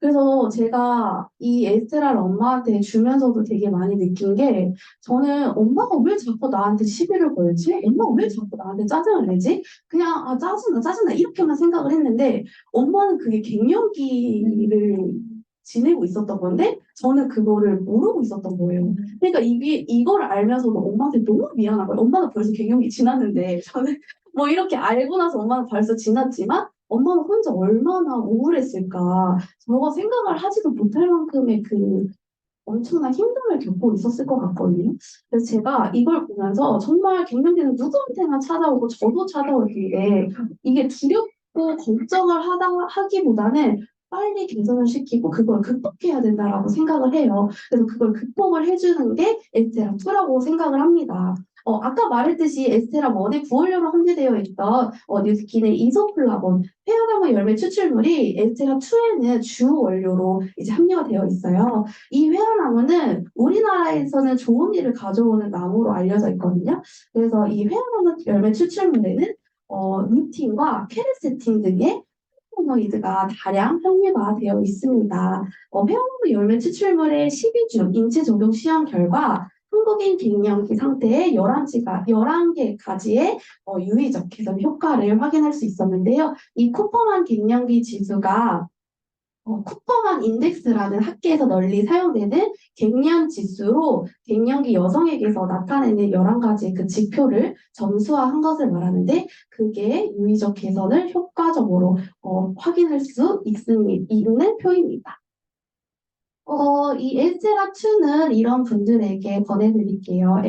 그래서 제가 이 에스테라를 엄마한테 주면서도 되게 많이 느낀 게 저는 엄마가 왜 자꾸 나한테 시비를 걸지? 엄마가 왜 자꾸 나한테 짜증을 내지? 그냥 짜증나 이렇게만 생각을 했는데 엄마는 그게 갱년기를 지내고 있었던 건데 저는 그거를 모르고 있었던 거예요. 그러니까 이걸 알면서도 엄마한테 너무 미안한 거예요. 엄마는 벌써 갱년기 지났는데 저는 뭐 이렇게 알고 나서 엄마는 벌써 지났지만 엄마는 혼자 얼마나 우울했을까. 저가 생각을 하지도 못할 만큼의 그 엄청난 힘듦을 겪고 있었을 것 같거든요. 그래서 제가 이걸 보면서 정말 갱년기는 누구한테나 찾아오고 저도 찾아올 텐데 이게 두렵고 걱정을 하기보다는 빨리 개선을 시키고 그걸 극복해야 된다라고 생각을 해요. 그래서 그걸 극복을 해주는 게 에스테라2라고 생각을 합니다. 아까 말했듯이 에스테라1에 부원료로 함유되어 있던 뉴스킨의 이소플라본, 회화나무 열매 추출물이 에스테라2에는 주 원료로 이제 함유가 되어 있어요. 이 회화나무는 우리나라에서는 좋은 일을 가져오는 나무로 알려져 있거든요. 그래서 이 회화나무 열매 추출물에는 루틴과 케르세틴 등의 플라보노이드가 다량 함유가 되어 있습니다. 회화나무 열매 추출물의 12주 인체 적용 시험 결과 한국인 갱년기 상태의 11개가지의 유의적 개선 효과를 확인할 수 있었는데요. 이 쿠퍼만 갱년기 지수가 쿠퍼만 인덱스라는 학계에서 널리 사용되는 갱년 지수로 갱년기 여성에게서 나타내는 11가지 그 지표를 점수화한 것을 말하는데 그게 유의적 개선을 효과적으로 확인할 수 있는 표입니다. 이 에스테라2는 이런 분들에게 권해드릴게요.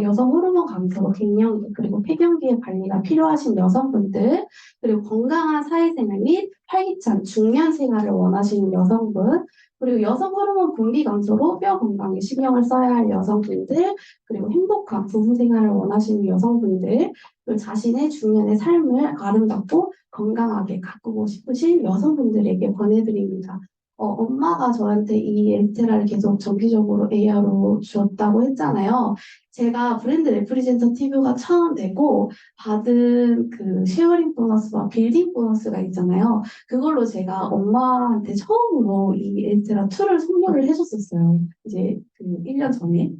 여성 호르몬 감소, 갱년기, 그리고 폐경기의 관리가 필요하신 여성분들, 그리고 건강한 사회생활 및 활기찬 중년 생활을 원하시는 여성분, 그리고 여성 호르몬 분비 감소로 뼈 건강에 신경을 써야 할 여성분들, 그리고 행복한 부부 생활을 원하시는 여성분들, 그리고 자신의 중년의 삶을 아름답고 건강하게 가꾸고 싶으신 여성분들에게 권해드립니다. 엄마가 저한테 이 에스테라를 계속 정기적으로 AR로 주었다고 했잖아요. 제가 브랜드 레프리젠터티브가 처음 되고 받은 그 쉐어링 보너스와 빌딩 보너스가 있잖아요. 그걸로 제가 엄마한테 처음으로 이 에스테라2를 선물을 해줬었어요. 이제 그 1년 전에.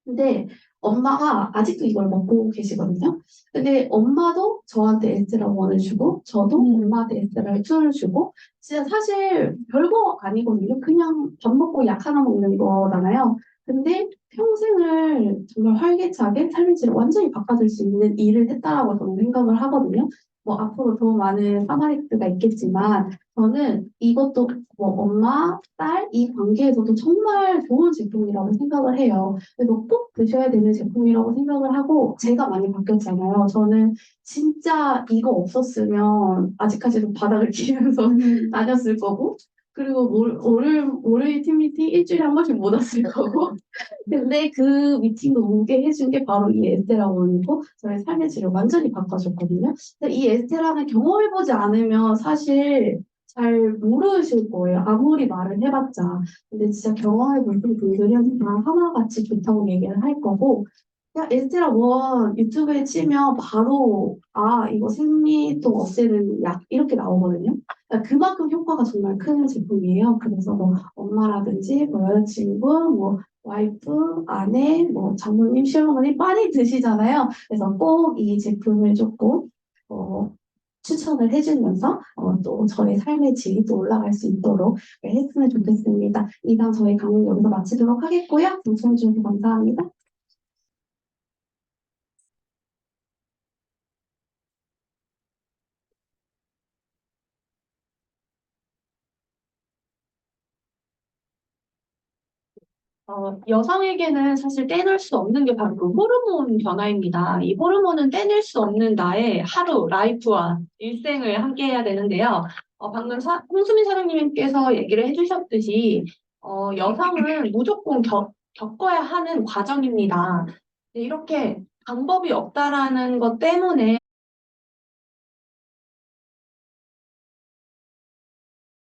근데 엄마가 아직도 이걸 먹고 계시거든요. 근데 엄마도 저한테 에스테라원을 주고 저도 엄마한테 에스테라 2를 주고 진짜 사실 별거 아니거든요. 그냥 밥 먹고 약 하나 먹는 거잖아요. 근데 평생을 정말 활기차게 삶의 질을 완전히 바꿔줄 수 있는 일을 했다라고 저는 생각을 하거든요. 뭐 앞으로 더 많은 파마리스트가 있겠지만 저는 이것도 뭐 엄마, 딸 이 관계에서도 정말 좋은 제품이라고 생각을 해요. 그래서 꼭 드셔야 되는 제품이라고 생각을 하고 제가 많이 바뀌었잖아요. 저는 진짜 이거 없었으면 아직까지도 바닥을 기면서 다녔을 거고 그리고 월요일 팀 미팅 일주일에 한 번씩 못 왔을 거고 근데 그 미팅도 오게 해준 게 바로 이 에스테라원이고 저의 삶의 질을 완전히 바꿔줬거든요. 근데 이 에스테라는 경험해보지 않으면 사실 잘 모르실 거예요. 아무리 말을 해봤자. 근데 진짜 경험해보신 분들은 다 하나같이 좋다고 얘기를 할 거고 그냥 에스테라 원 유튜브에 치면 바로 이거 생리통 없애는 약 이렇게 나오거든요. 그러니까 그만큼 효과가 정말 큰 제품이에요. 그래서 뭐 엄마라든지 뭐 여자친구 뭐 와이프, 아내, 뭐 장모님, 시어머니 많이 드시잖아요. 그래서 꼭 이 제품을 조금 추천을 해주면서 또 저의 삶의 질이 또 올라갈 수 있도록 했으면 좋겠습니다. 이상 저희 강의 여기서 마치도록 하겠고요. 동참해 주셔서 감사합니다. 여성에게는 사실 떼낼 수 없는 게 바로 그 호르몬 변화입니다. 이 호르몬은 떼낼 수 없는 나의 하루, 라이프와 일생을 함께 해야 되는데요. 방금 홍수민 사장님께서 얘기를 해주셨듯이, 여성은 무조건 겪어야 하는 과정입니다. 네, 이렇게 방법이 없다라는 것 때문에